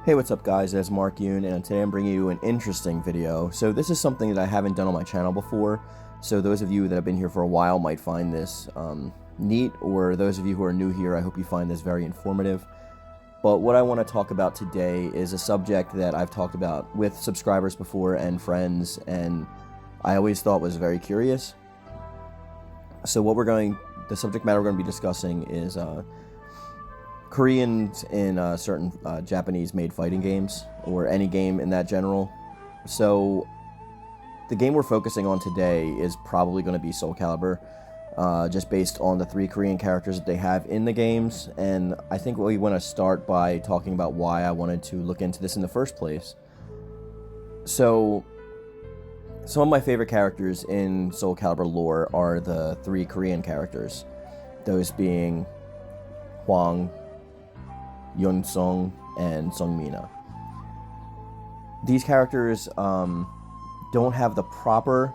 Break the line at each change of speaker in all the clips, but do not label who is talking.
Hey, what's up guys, it's Mark Yoon, and today I'm bringing you an interesting video. So this is something that I haven't done on my channel before, so those of you that have been here for a while might find this neat, or those of you who are new here, I hope you find this very informative. But what I want to talk about today is a subject that I've talked about with subscribers before and friends, and I always thought was very curious. So the subject matter we're going to be discussing is Koreans in certain Japanese-made fighting games, or any game in that general. So the game we're focusing on today is probably going to be Soulcalibur, just based on the 3 Korean characters that they have in the games, and I think we want to start by talking about why I wanted to look into this in the first place. So some of my favorite characters in Soulcalibur lore are the 3 Korean characters, those being Hwang, Yoon and Sungmina. These characters don't have the proper,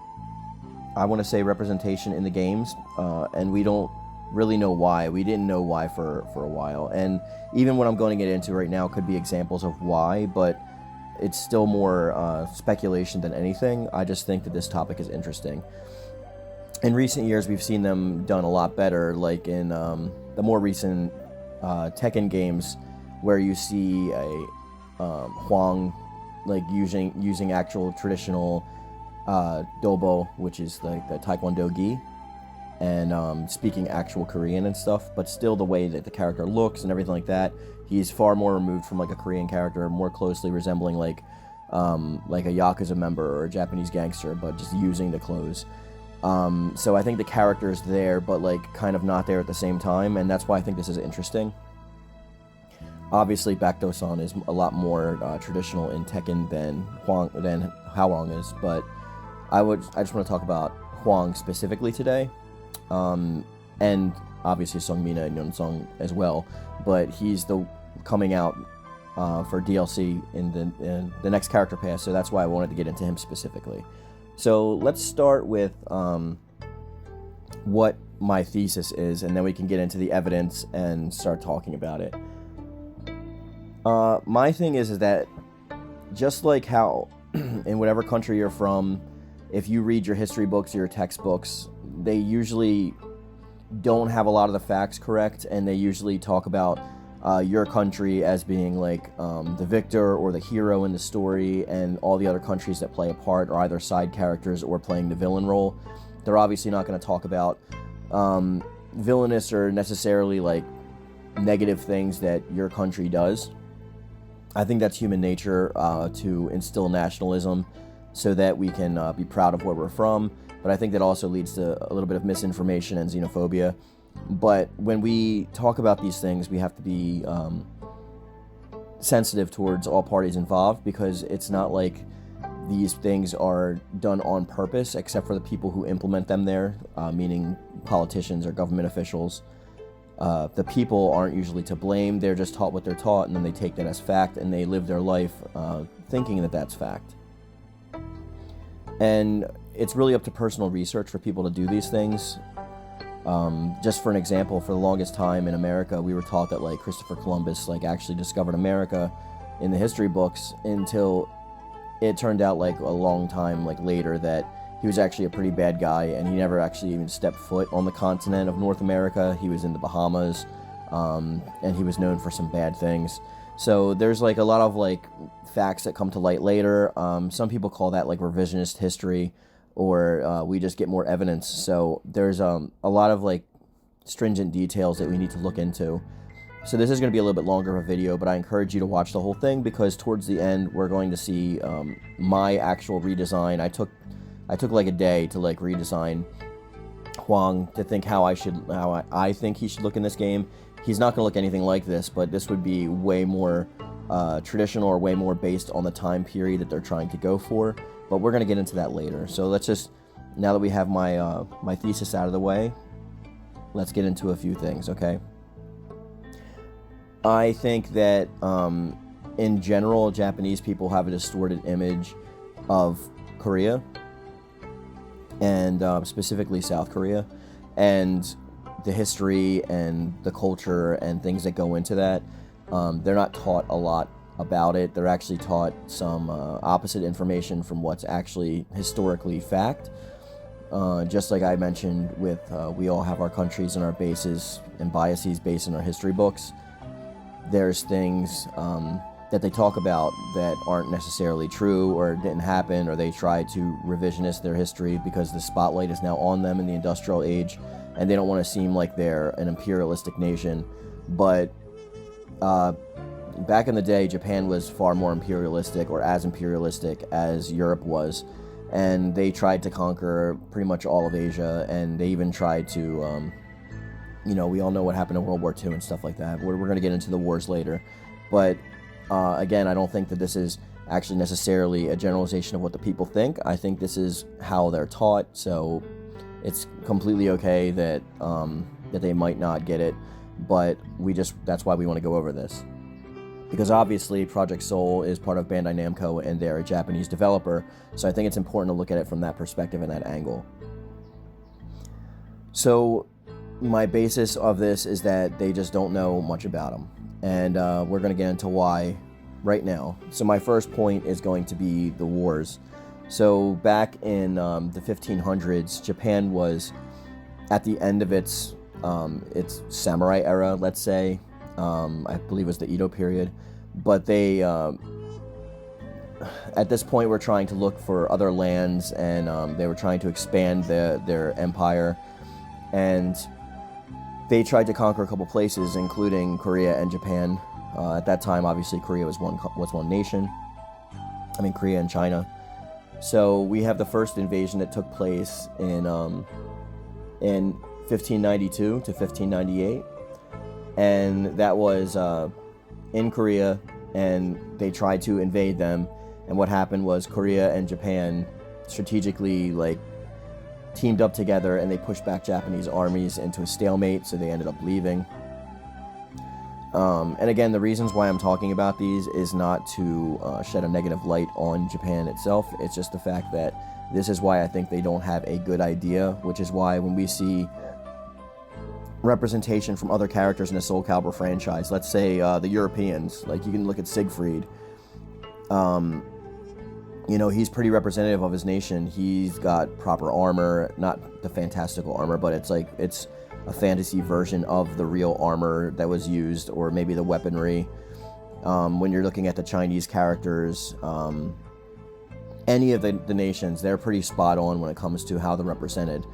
I want to say, representation in the games, and we don't really know why. We didn't know why for a while, and even what I'm going to get into right now could be examples of why, but it's still more speculation than anything. I just think that this topic is interesting. In recent years, we've seen them done a lot better, like in the more recent Tekken games, where you see a Hwang like using actual traditional dobo, which is like the Taekwondo gi, and speaking actual Korean and stuff, but still the way that the character looks and everything like that, he's far more removed from like a Korean character, more closely resembling like a Yakuza member or a Japanese gangster, but just using the clothes. So I think the character is there, but like kind of not there at the same time, and that's why I think this is interesting. Obviously, Bakudo-san is a lot more traditional in Tekken than Hwang is, but I just want to talk about Hwang specifically today, and obviously Sungmina and Yoon as well. But he's coming out for DLC in the next character pass, so that's why I wanted to get into him specifically. So let's start with what my thesis is, and then we can get into the evidence and start talking about it. My thing is that just like how in whatever country you're from, if you read your history books or your textbooks, they usually don't have a lot of the facts correct, and they usually talk about your country as being like the victor or the hero in the story, and all the other countries that play a part are either side characters or playing the villain role. They're obviously not going to talk about villainous or necessarily like negative things that your country does. I think that's human nature, to instill nationalism so that we can be proud of where we're from, but I think that also leads to a little bit of misinformation and xenophobia. But when we talk about these things, we have to be sensitive towards all parties involved, because it's not like these things are done on purpose, except for the people who implement them there, meaning politicians or government officials. The people aren't usually to blame. They're just taught what they're taught, and then they take that as fact, and they live their life thinking that that's fact. And it's really up to personal research for people to do these things. Just for an example, for the longest time in America, we were taught that like Christopher Columbus like actually discovered America in the history books, until it turned out like a long time like later that he was actually a pretty bad guy, and he never actually even stepped foot on the continent of North America. He was in the Bahamas, and he was known for some bad things. So there's like a lot of like facts that come to light later. Some people call that like revisionist history, or we just get more evidence. So there's a lot of like stringent details that we need to look into. So this is going to be a little bit longer of a video, but I encourage you to watch the whole thing, because towards the end we're going to see my actual redesign. I took like a day to like redesign Hwang, to think how I think he should look in this game. He's not going to look anything like this, but this would be way more traditional, or way more based on the time period that they're trying to go for. But we're going to get into that later. So let's just, now that we have my my thesis out of the way, let's get into a few things, okay? I think that in general, Japanese people have a distorted image of Korea, and specifically South Korea, and the history and the culture and things that go into that. They're not taught a lot about it. They're actually taught some opposite information from what's actually historically fact. Just like I mentioned with we all have our countries and our bases and biases based in our history books. There's things that they talk about that aren't necessarily true or didn't happen, or they try to revisionist their history because the spotlight is now on them in the industrial age, and they don't want to seem like they're an imperialistic nation. But back in the day, Japan was far more imperialistic, or as imperialistic as Europe was, and they tried to conquer pretty much all of Asia, and they even tried to, we all know what happened in World War II and stuff like that. We're going to get into the wars later, but again, I don't think that this is actually necessarily a generalization of what the people think. I think this is how they're taught, so it's completely okay that that they might not get it, but that's why we want to go over this. Because obviously Project Soul is part of Bandai Namco and they're a Japanese developer, so I think it's important to look at it from that perspective and that angle. So my basis of this is that they just don't know much about them, and we're going to get into why right now. So my first point is going to be the wars. So back in the 1500s, Japan was at the end of its samurai era, let's say. I believe it was the Edo period, but they at this point were trying to look for other lands, and they were trying to expand their empire, and they tried to conquer a couple places, including Korea and Japan. At that time, obviously, Korea was one nation. I mean, Korea and China. So we have the first invasion that took place in 1592 to 1598. And that was in Korea, and they tried to invade them. And what happened was Korea and Japan strategically teamed up together, and they pushed back Japanese armies into a stalemate, so they ended up leaving. And again, the reasons why I'm talking about these is not to shed a negative light on Japan itself. It's just the fact that this is why I think they don't have a good idea, which is why when we see representation from other characters in the Soulcalibur franchise, let's say the Europeans, like you can look at Siegfried, he's pretty representative of his nation. He's got proper armor, not the fantastical armor, but it's a fantasy version of the real armor that was used, or maybe the weaponry. When you're looking at the Chinese characters, any of the nations, they're pretty spot on when it comes to how they're represented.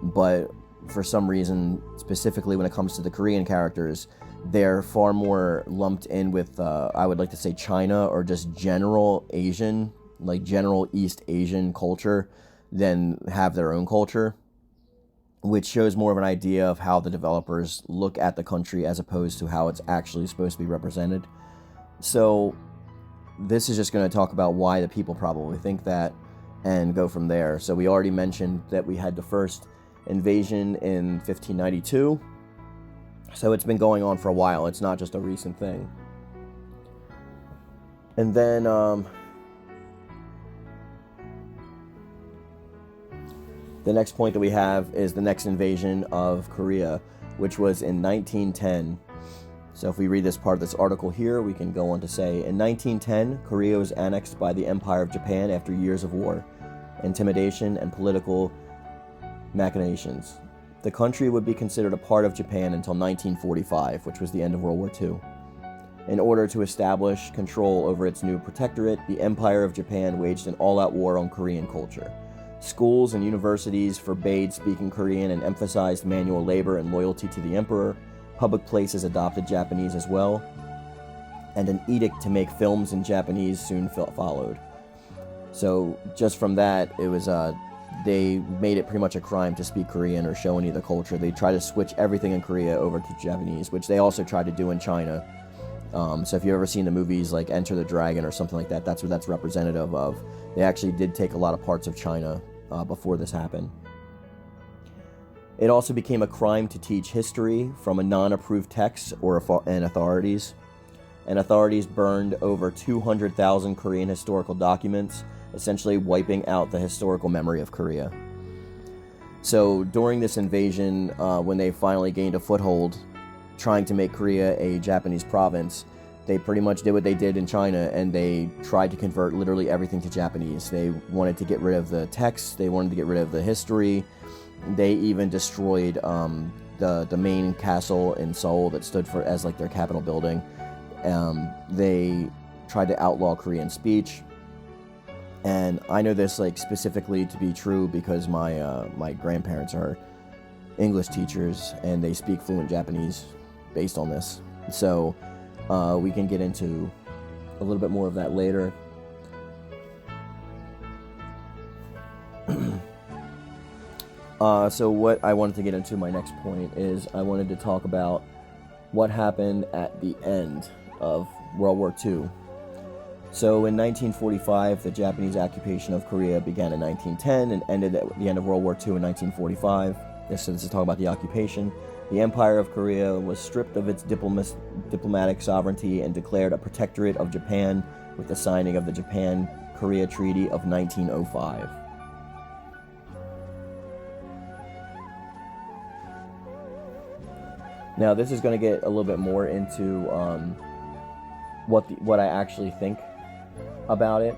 But for some reason, specifically when it comes to the Korean characters, they're far more lumped in with, I would like to say, China, or just general Asian, general East Asian culture, than have their own culture, which shows more of an idea of how the developers look at the country as opposed to how it's actually supposed to be represented. So this is just going to talk about why the people probably think that, and go from there. So we already mentioned that we had the first invasion in 1592, so it's been going on for a while. It's not just a recent thing. And then the next point that we have is the next invasion of Korea, which was in 1910. So if we read this part of this article here, we can go on to say, in 1910, Korea was annexed by the Empire of Japan after years of war, intimidation, and political machinations. The country would be considered a part of Japan until 1945, which was the end of World War II. In order to establish control over its new protectorate, the Empire of Japan waged an all-out war on Korean culture. Schools and universities forbade speaking Korean and emphasized manual labor and loyalty to the emperor. Public places adopted Japanese as well, and an edict to make films in Japanese soon followed. So just from that, it was they made it pretty much a crime to speak Korean or show any of the culture. They tried to switch everything in Korea over to Japanese, which they also tried to do in China. So if you've ever seen the movies like Enter the Dragon or something like that, that's what that's representative of. They actually did take a lot of parts of China before this happened. It also became a crime to teach history from a non-approved text and authorities. And authorities burned over 200,000 Korean historical documents, essentially wiping out the historical memory of Korea. So during this invasion, when they finally gained a foothold, trying to make Korea a Japanese province, they pretty much did what they did in China, and they tried to convert literally everything to Japanese. They wanted to get rid of the text, they wanted to get rid of the history. They even destroyed the main castle in Seoul that stood for as like their capital building. They tried to outlaw Korean speech, and I know this like specifically to be true because my grandparents are English teachers and they speak fluent Japanese based on this. So we can get into a little bit more of that later. So what I wanted to get into, my next point, is I wanted to talk about what happened at the end of World War II. So in 1945, the Japanese occupation of Korea began in 1910 and ended at the end of World War II in 1945. So this is talking about the occupation. The Empire of Korea was stripped of its diplomatic sovereignty and declared a protectorate of Japan with the signing of the Japan-Korea Treaty of 1905. Now, this is going to get a little bit more into what I actually think about it,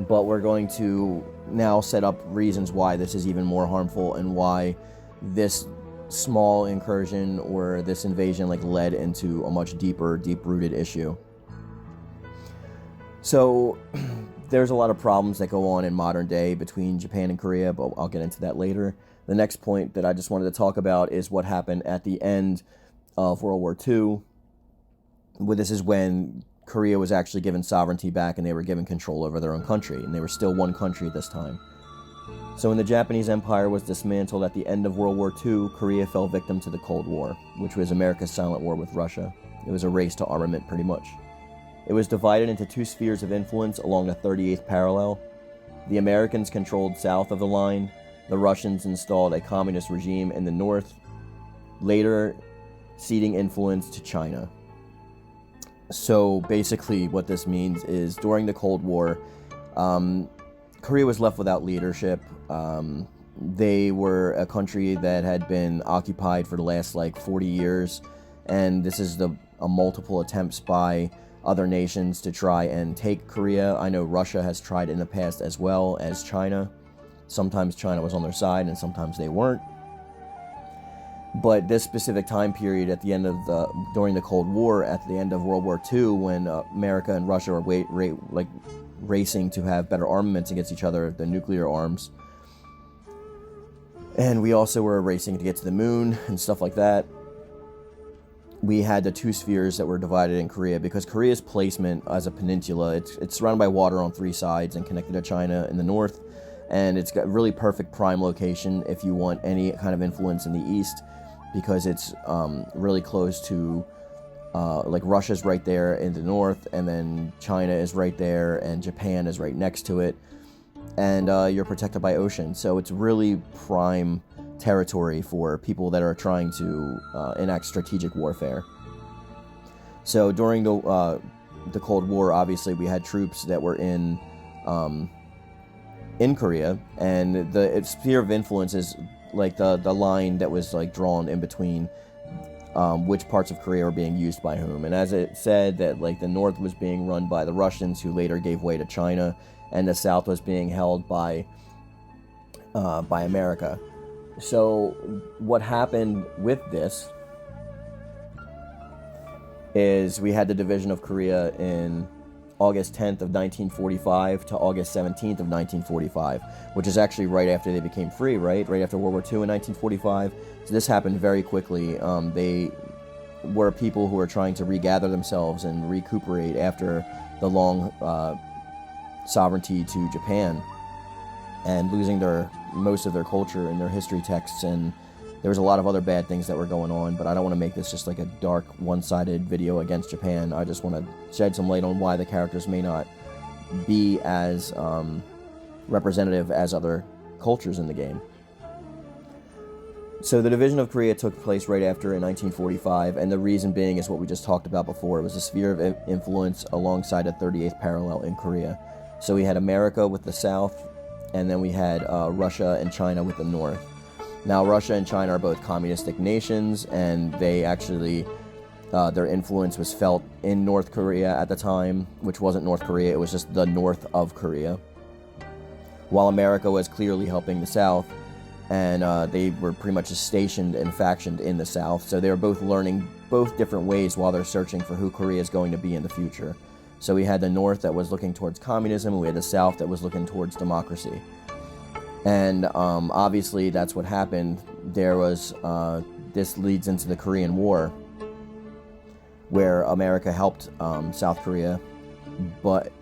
but we're going to now set up reasons why this is even more harmful and why this small incursion or this invasion like led into a much deep-rooted issue. So there's a lot of problems that go on in modern day between Japan and Korea, but I'll get into that later. The next point that I just wanted to talk about is what happened at the end of World War II. This is when Korea was actually given sovereignty back and they were given control over their own country, and they were still one country at this time. So when the Japanese Empire was dismantled at the end of World War II, Korea fell victim to the Cold War, which was America's silent war with Russia. It was a race to armament, pretty much. It was divided into two spheres of influence along the 38th parallel. The Americans controlled south of the line. The Russians installed a communist regime in the north, later ceding influence to China. So basically what this means is during the Cold War, Korea was left without leadership. They were a country that had been occupied for the last 40 years, and this is a multiple attempts by other nations to try and take Korea. I know Russia has tried in the past as well as China. Sometimes China was on their side and sometimes they weren't. But this specific time period at the end of during the Cold War, at the end of World War II, when America and Russia were racing to have better armaments against each other, the nuclear arms, and we also were racing to get to the moon and stuff like that, we had the two spheres that were divided in Korea, because Korea's placement as a peninsula, it's surrounded by water on three sides and connected to China in the north, and it's got really perfect prime location if you want any kind of influence in the east, because it's really close to Russia's right there in the north, and then China is right there, and Japan is right next to it, and you're protected by ocean. So it's really prime territory for people that are trying to enact strategic warfare. So during the Cold War, obviously we had troops that were in Korea, and the sphere of influence is the line that was drawn in between which parts of Korea were being used by whom. And as it said that the north was being run by the Russians, who later gave way to China, and the south was being held by America. So what happened with this is we had the division of Korea in August 10th of 1945 to August 17th of 1945, which is actually right after they became free, right after World War II in 1945. So this happened very quickly. They were people who were trying to regather themselves and recuperate after the long sovereignty to Japan, and losing most of their culture and their history texts, and there was a lot of other bad things that were going on, but I don't want to make this just a dark, one-sided video against Japan. I just want to shed some light on why the characters may not be as representative as other cultures in the game. So the division of Korea took place right after in 1945, and the reason being is what we just talked about before. It was a sphere of influence alongside a 38th parallel in Korea. So we had America with the south, and then we had Russia and China with the north. Now, Russia and China are both communistic nations, and they actually Their influence was felt in North Korea at the time, which wasn't North Korea, it was just the north of Korea. While America was clearly helping the South, and they were pretty much just stationed and factioned in the South, so they were both learning both different ways while they're searching for who Korea is going to be in the future. So we had the North that was looking towards communism, and we had the South that was looking towards democracy. And obviously that's what happened. There was, this leads into the Korean War, where America helped South Korea, but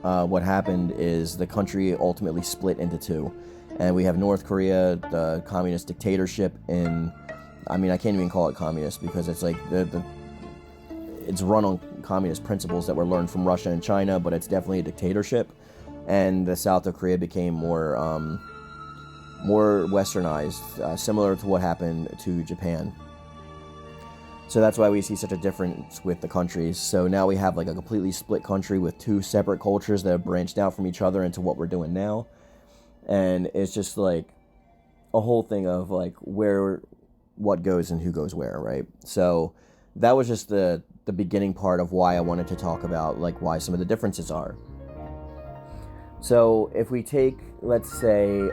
what happened is the country ultimately split into two. And we have North Korea, the communist dictatorship in, I mean, I can't even call it communist because it's like it's run on communist principles that were learned from Russia and China, but it's definitely a dictatorship. And the South of Korea became more westernized, similar to what happened to Japan. So that's why we see such a difference with the countries. So now we have like a completely split country with two separate cultures that have branched out from each other into what we're doing now. And it's just like a whole thing of like what goes and who goes where, right? So that was just the beginning part of why I wanted to talk about like why some of the differences are. So if we take, let's say,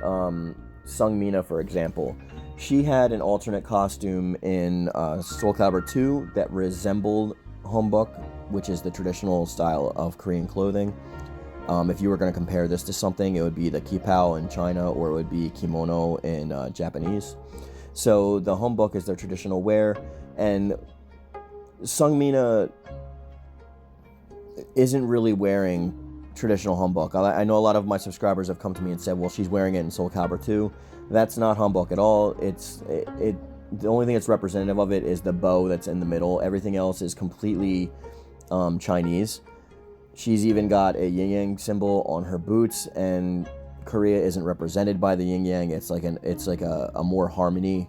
Sungmina, for example, she had an alternate costume in Soulcalibur 2 that resembled hanbok, which is the traditional style of Korean clothing. If you were going to compare this to something, it would be the kipao in China, or it would be kimono in Japanese. So the hanbok is their traditional wear, and Sungmina isn't really wearing traditional hanbok. I know a lot of my subscribers have come to me and said, well, she's wearing it in Soulcalibur 2. That's not hanbok at all. The only thing that's representative of it is the bow that's in the middle. Everything else is completely Chinese. She's even got a yin-yang symbol on her boots, and Korea isn't represented by the yin-yang. It's like a more harmony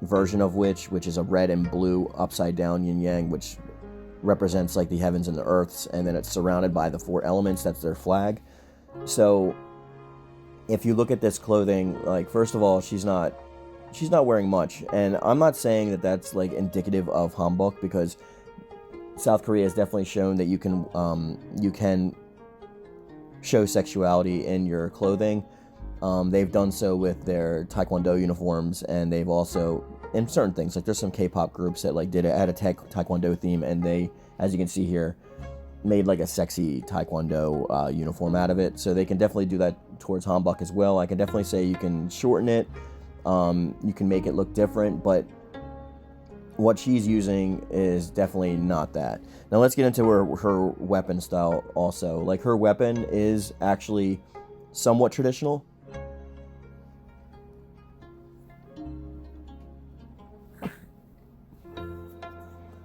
version of which is a red and blue upside down yin-yang, which represents like the heavens and the earths, and then it's surrounded by the four elements. That's their flag. So if you look at this clothing, like, first of all, she's not wearing much, and I'm not saying that that's like indicative of hanbok, because South Korea has definitely shown that you can show sexuality in your clothing. They've done so with their taekwondo uniforms, and they've also, in certain things, like there's some K-pop groups that like had a taekwondo theme, and they, as you can see here, made like a sexy taekwondo uniform out of it. So they can definitely do that towards hanbok as well. I can definitely say you can shorten it, you can make it look different, but what she's using is definitely not that. Now let's get into her weapon style also. Like, her weapon is actually somewhat traditional.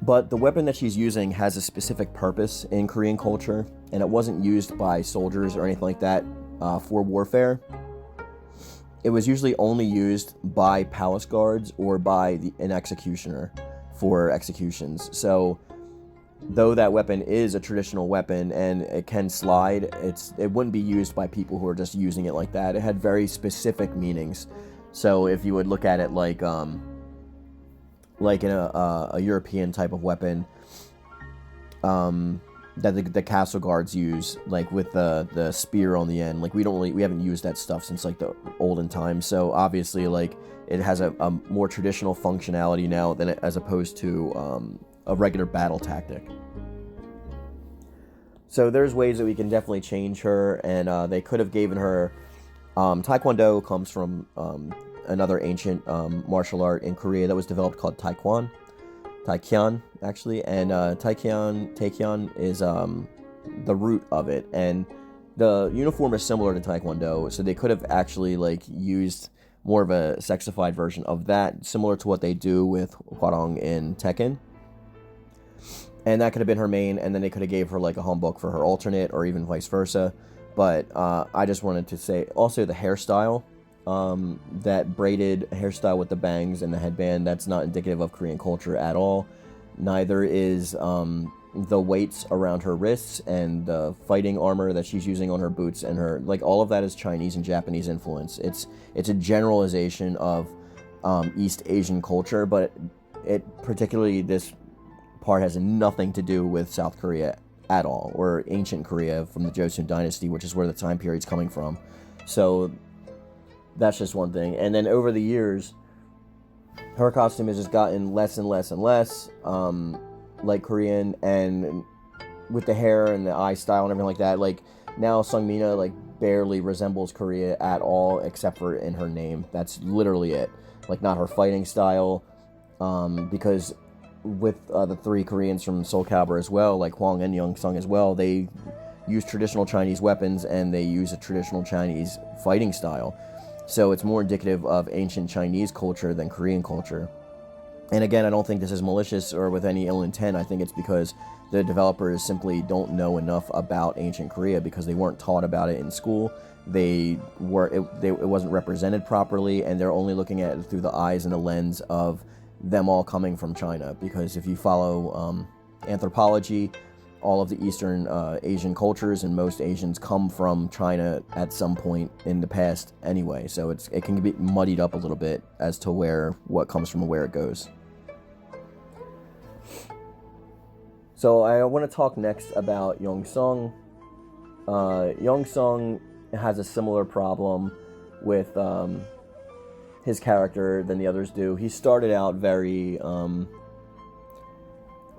But the weapon that she's using has a specific purpose in Korean culture, and it wasn't used by soldiers or anything like that for warfare. It was usually only used by palace guards or by an executioner for executions. So, though that weapon is a traditional weapon and it can slide, it wouldn't be used by people who are just using it like that. It had very specific meanings. So if you would look at it like in a European type of weapon that the castle guards use, like with the spear on the end, like we haven't used that stuff since like the olden times. So obviously, like, it has a more traditional functionality now as opposed to a regular battle tactic. So there's ways that we can definitely change her, and they could have given her Taekwondo comes from another ancient martial art in Korea that was developed called Taekyon, actually, and Taekyon is the root of it, and the uniform is similar to Taekwondo, so they could have actually like used more of a sexified version of that, similar to what they do with Hwang in Tekken. And that could have been her main, and then they could have gave her like a hanbok for her alternate, or even vice versa. But I just wanted to say also the hairstyle, that braided hairstyle with the bangs and the headband, that's not indicative of Korean culture at all. Neither is the weights around her wrists and the fighting armor that she's using on her boots, and her, like, all of that is Chinese and Japanese influence. It's a generalization of East Asian culture, but it particularly this part has nothing to do with South Korea at all, or ancient Korea from the Joseon Dynasty, which is where the time period's coming from. So that's just one thing. And then over the years, her costume has just gotten less and less and less like Korean, and with the hair and the eye style and everything like that, like now Sungmina like barely resembles Korea at all, except for in her name. That's literally it. Like, not her fighting style, because with the 3 Koreans from Soulcalibur as well, like Hwang and Young Sung as well, they use traditional Chinese weapons and they use a traditional Chinese fighting style. So it's more indicative of ancient Chinese culture than Korean culture. And again, I don't think this is malicious or with any ill intent. I think it's because the developers simply don't know enough about ancient Korea because they weren't taught about it in school. It wasn't represented properly, and they're only looking at it through the eyes and the lens of them all coming from China. Because if you follow anthropology, all of the Eastern Asian cultures and most Asians come from China at some point in the past anyway. So it can be muddied up a little bit as to what comes from and where it goes. So I want to talk next about Yoon Sung. Yoon Sung has a similar problem with his character than the others do. He started out very...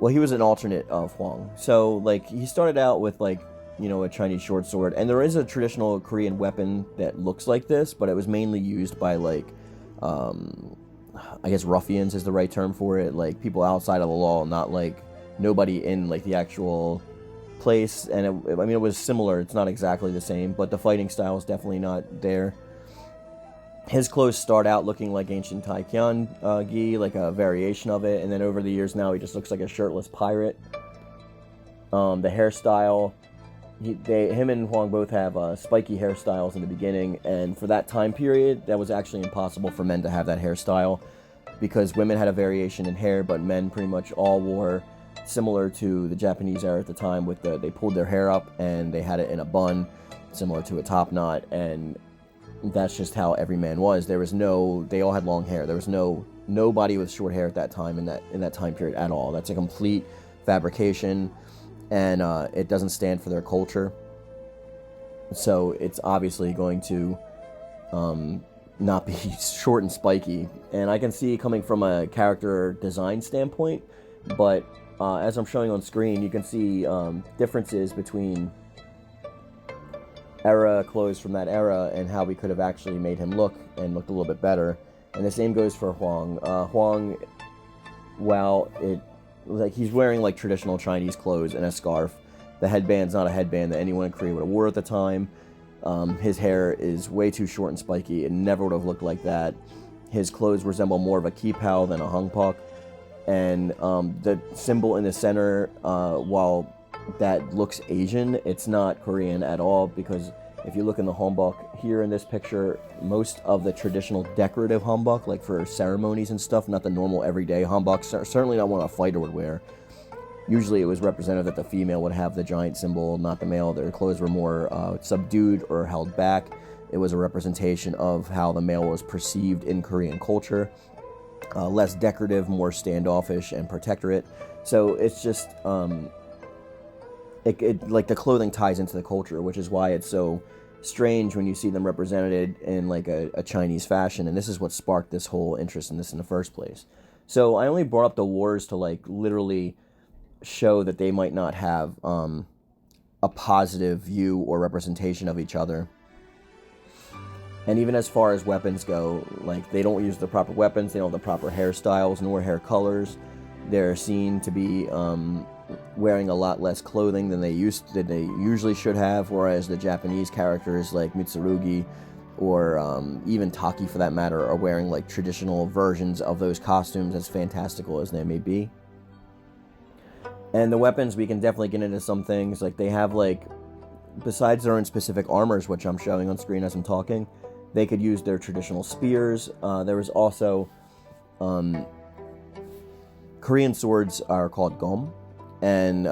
he was an alternate of Hwang. So, like, he started out with, like, you know, a Chinese short sword. And there is a traditional Korean weapon that looks like this, but it was mainly used by, like, I guess ruffians is the right term for it. Like, people outside of the law, not, like, nobody in, like, the actual place. And, it was similar. It's not exactly the same, but the fighting style is definitely not there. His clothes start out looking like ancient Taekyon gi, like a variation of it, and then over the years now he just looks like a shirtless pirate. The hairstyle, him and Hwang both have spiky hairstyles in the beginning, and for that time period, that was actually impossible for men to have that hairstyle, because women had a variation in hair, but men pretty much all wore similar to the Japanese era at the time, with they pulled their hair up and they had it in a bun, similar to a top knot, and that's just how every man was. They all had long hair. There was nobody with short hair at that time in that time period at all. That's a complete fabrication, and it doesn't stand for their culture. So it's obviously going to not be short and spiky. And I can see coming from a character design standpoint, but as I'm showing on screen, you can see differences between era clothes from that era and how we could have actually made him looked a little bit better. And the same goes for Hwang. Hwang, he's wearing like traditional Chinese clothes and a scarf. The headband's not a headband that anyone in Korea would have wore at the time. His hair is way too short and spiky. It never would have looked like that. His clothes resemble more of a kipao than a hangpak. And the symbol in the center, while that looks Asian, it's not Korean at all, because if you look in the hanbok here in this picture, most of the traditional decorative hanbok, like for ceremonies and stuff, not the normal everyday hanbok, certainly not one a fighter would wear. Usually it was representative that the female would have the giant symbol, not the male. Their clothes were more subdued or held back. It was a representation of how the male was perceived in Korean culture. Less decorative, more standoffish and protectorate. So it's just... like the clothing ties into the culture, which is why it's so strange when you see them represented in like a Chinese fashion, and this is what sparked this whole interest in this in the first place. So I only brought up the wars to like literally show that they might not have a positive view or representation of each other. And even as far as weapons go, like they don't use the proper weapons, they don't have the proper hairstyles nor hair colors. They're seen to be wearing a lot less clothing than they usually should have, whereas the Japanese characters like Mitsurugi or even Taki for that matter are wearing like traditional versions of those costumes, as fantastical as they may be. And the weapons, we can definitely get into some things. Like they have like, besides their own specific armors, which I'm showing on screen as I'm talking, they could use their traditional spears. There was also Korean swords are called gom, and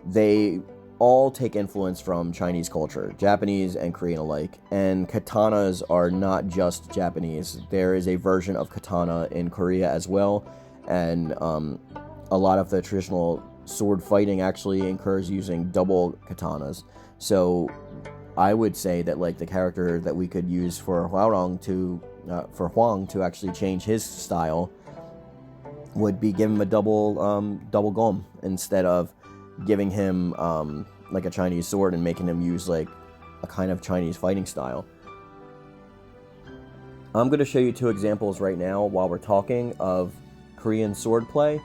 they all take influence from Chinese culture, Japanese and Korean alike. And katanas are not just Japanese. There is a version of katana in Korea as well, and a lot of the traditional sword fighting actually incurs using double katanas. So I would say that like the character that we could use for Hwang to actually change his style would be give him a double gom instead of giving him like a Chinese sword and making him use like a kind of Chinese fighting style. I'm going to show you two examples right now while we're talking of Korean swordplay,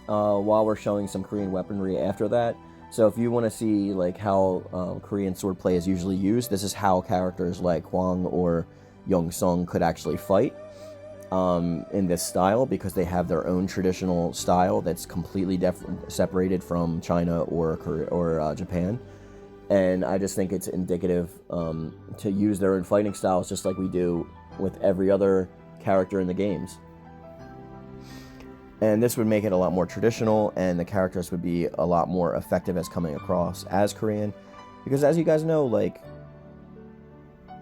while we're showing some Korean weaponry after that. So if you want to see like how Korean swordplay is usually used, this is how characters like Hwang or Yoon could actually fight in this style, because they have their own traditional style that's completely separated from China or Korea or Japan. And I just think it's indicative to use their own fighting styles just like we do with every other character in the games. And this would make it a lot more traditional, and the characters would be a lot more effective as coming across as Korean. Because as you guys know, like,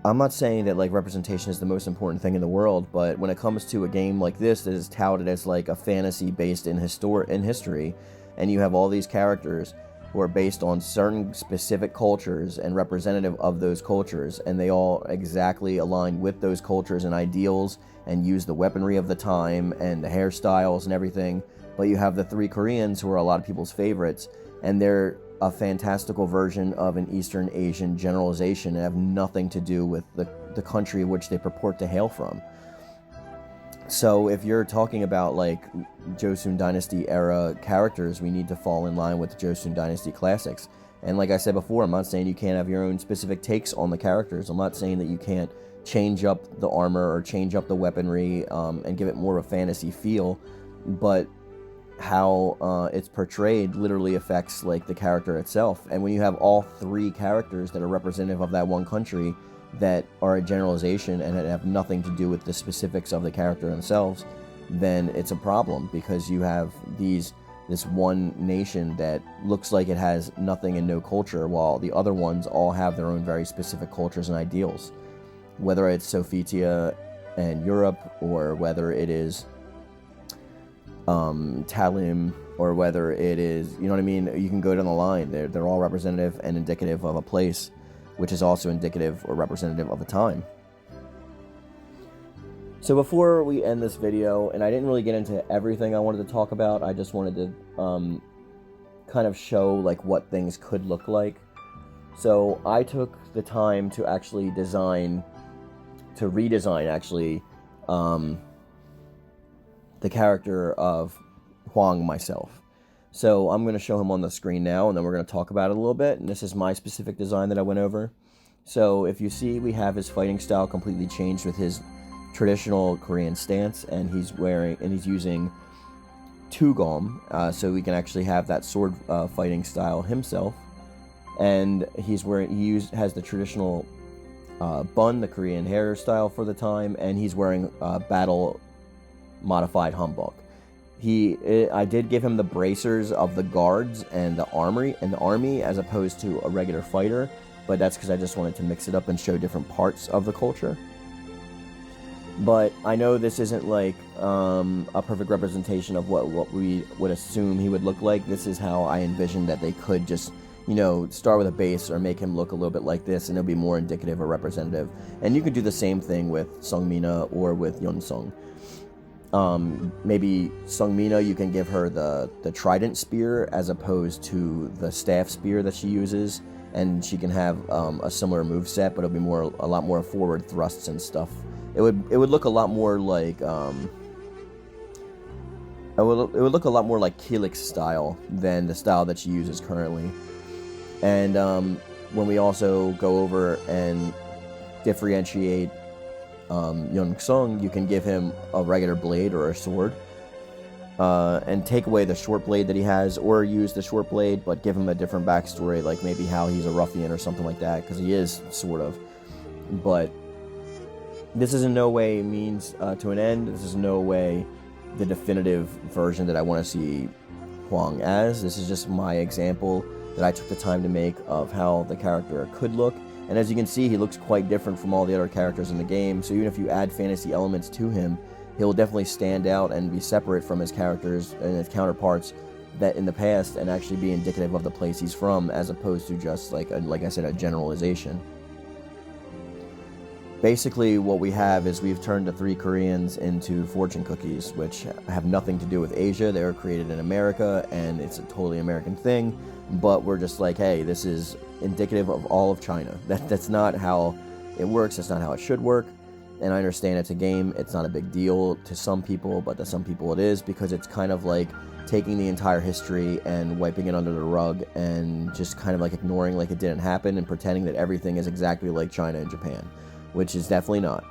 I'm not saying that like representation is the most important thing in the world, but when it comes to a game like this that is touted as like a fantasy based in history, and you have all these characters who are based on certain specific cultures and representative of those cultures, and they all exactly align with those cultures and ideals and use the weaponry of the time and the hairstyles and everything, but you have the three Koreans who are a lot of people's favorites, and they're a fantastical version of an Eastern Asian generalization and have nothing to do with the country which they purport to hail from. So if you're talking about like Joseon Dynasty era characters, we need to fall in line with the Joseon Dynasty classics. And like I said before, I'm not saying you can't have your own specific takes on the characters. I'm not saying that you can't change up the armor or change up the weaponry and give it more of a fantasy feel, but how it's portrayed literally affects like the character itself. And when you have all three characters that are representative of that one country that are a generalization and have nothing to do with the specifics of the character themselves, then it's a problem, because you have this one nation that looks like it has nothing and no culture, while the other ones all have their own very specific cultures and ideals. Whether it's Sophitia and Europe, or whether it is Talim, or whether it is, you know what I mean? You can go down the line. They're all representative and indicative of a place, which is also indicative or representative of a time. So before we end this video, and I didn't really get into everything I wanted to talk about, I just wanted to kind of show like what things could look like. So I took the time to actually redesign actually the character of Hwang myself. So I'm going to show him on the screen now, and then we're going to talk about it a little bit. And this is my specific design that I went over. So if you see, we have his fighting style completely changed with his traditional Korean stance, and he's using tugom, so we can actually have that sword fighting style himself. And he has the traditional bun, the Korean hairstyle for the time, and he's wearing battle modified hanbok. I did give him the bracers of the guards and the army as opposed to a regular fighter, but that's because I just wanted to mix it up and show different parts of the culture. But I know this isn't like a perfect representation of what we would assume he would look like. This is how I envisioned that they could just, start with a base or make him look a little bit like this, and it'll be more indicative or representative. And you could do the same thing with Seungmina or with Yoon. Maybe Seungmina, you can give her the trident spear as opposed to the staff spear that she uses, and she can have a similar moveset, but it'll be a lot more forward thrusts and stuff. It would look a lot more like it would look a lot more like Kilik's style than the style that she uses currently. And when we also go over and differentiate Yoon, you can give him a regular blade or a sword, and take away the short blade that he has, or use the short blade but give him a different backstory, like maybe how he's a ruffian or something like that, because he is sort of. But this is in no way means to an end. This is in no way the definitive version that I want to see Hwang as. This is just my example that I took the time to make of how the character could look. And as you can see, he looks quite different from all the other characters in the game. So even if you add fantasy elements to him, he'll definitely stand out and be separate from his characters and his counterparts that in the past, and actually be indicative of the place he's from, as opposed to just like I said, a generalization. Basically, what we have is we've turned the 3 Koreans into fortune cookies, which have nothing to do with Asia. They were created in America, and it's a totally American thing, but we're just like, hey, this is indicative of all of China. That's not how it works. That's not how it should work. And I understand it's a game. It's not a big deal to some people, but to some people it is, because it's kind of like taking the entire history and wiping it under the rug and just kind of like ignoring like it didn't happen and pretending that everything is exactly like China and Japan, which is definitely not.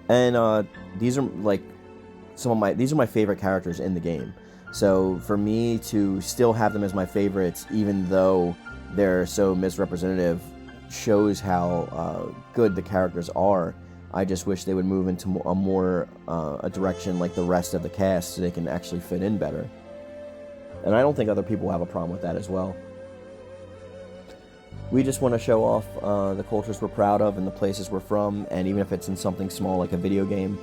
And these are like these are my favorite characters in the game. So for me to still have them as my favorites, even though they're so misrepresentative, shows how good the characters are. I just wish they would move into a direction like the rest of the cast, so they can actually fit in better. And I don't think other people have a problem with that as well. We just want to show off the cultures we're proud of and the places we're from, and even if it's in something small like a video game,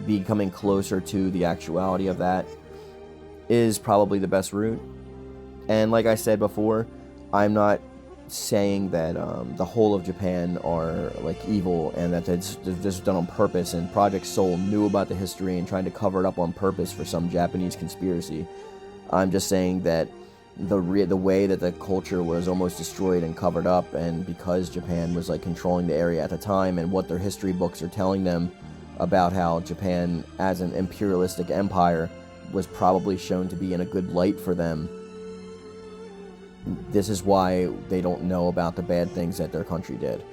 becoming closer to the actuality of that is probably the best route. And like I said before, I'm not saying that the whole of Japan are like evil and that it's just done on purpose, and Project Soul knew about the history and trying to cover it up on purpose for some Japanese conspiracy. I'm just saying that the way that the culture was almost destroyed and covered up, and because Japan was like controlling the area at the time, and what their history books are telling them about how Japan as an imperialistic empire was probably shown to be in a good light for them. This is why they don't know about the bad things that their country did,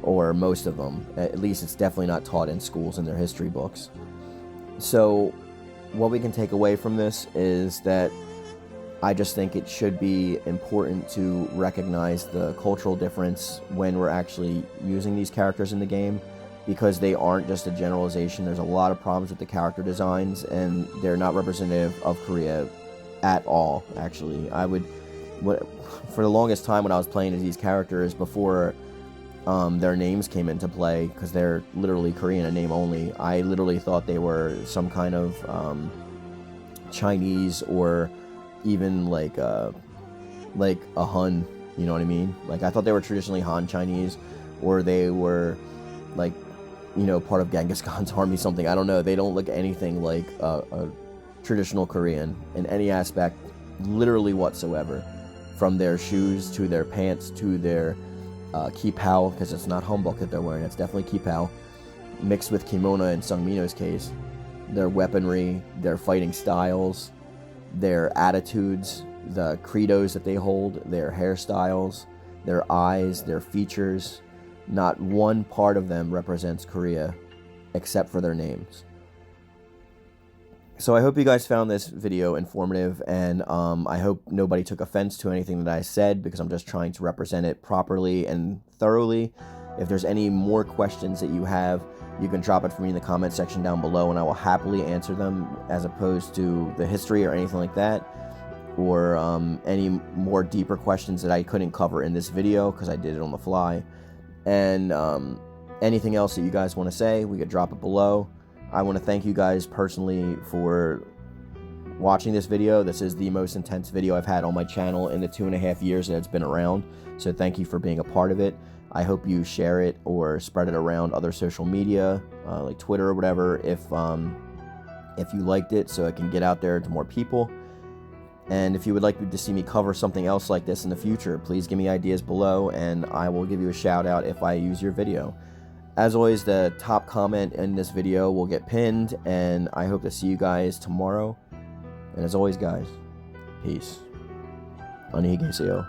or most of them. At least it's definitely not taught in schools in their history books. So what we can take away from this is that I just think it should be important to recognize the cultural difference when we're actually using these characters in the game, because they aren't just a generalization. There's a lot of problems with the character designs, and they're not representative of Korea at all, actually. For the longest time when I was playing as these characters, before their names came into play, because they're literally Korean in name only, I literally thought they were some kind of Chinese, or even like a Hun, you know what I mean? Like, I thought they were traditionally Han Chinese, or they were like, you know, part of Genghis Khan's army, something. I don't know. They don't look anything like a traditional Korean in any aspect, literally whatsoever. From their shoes to their pants to their kipao, because it's not hanbok that they're wearing, it's definitely kipao, mixed with kimono in Sungmino's case. Their weaponry, their fighting styles, their attitudes, the credos that they hold, their hairstyles, their eyes, their features. Not one part of them represents Korea except for their names. So I hope you guys found this video informative, and I hope nobody took offense to anything that I said, because I'm just trying to represent it properly and thoroughly. If there's any more questions that you have, you can drop it for me in the comment section down below, and I will happily answer them, as opposed to the history or anything like that, or any more deeper questions that I couldn't cover in this video because I did it on the fly. And anything else that you guys want to say, we could drop it below. I want to thank you guys personally for watching this video. This is the most intense video I've had on my channel in the 2.5 years that it's been around. So thank you for being a part of it. I hope you share it or spread it around other social media, like Twitter or whatever, if you liked it, so it can get out there to more people. And if you would like to see me cover something else like this in the future, please give me ideas below, and I will give you a shout out if I use your video. As always, the top comment in this video will get pinned, and I hope to see you guys tomorrow. And as always, guys, peace. Anihige seyo.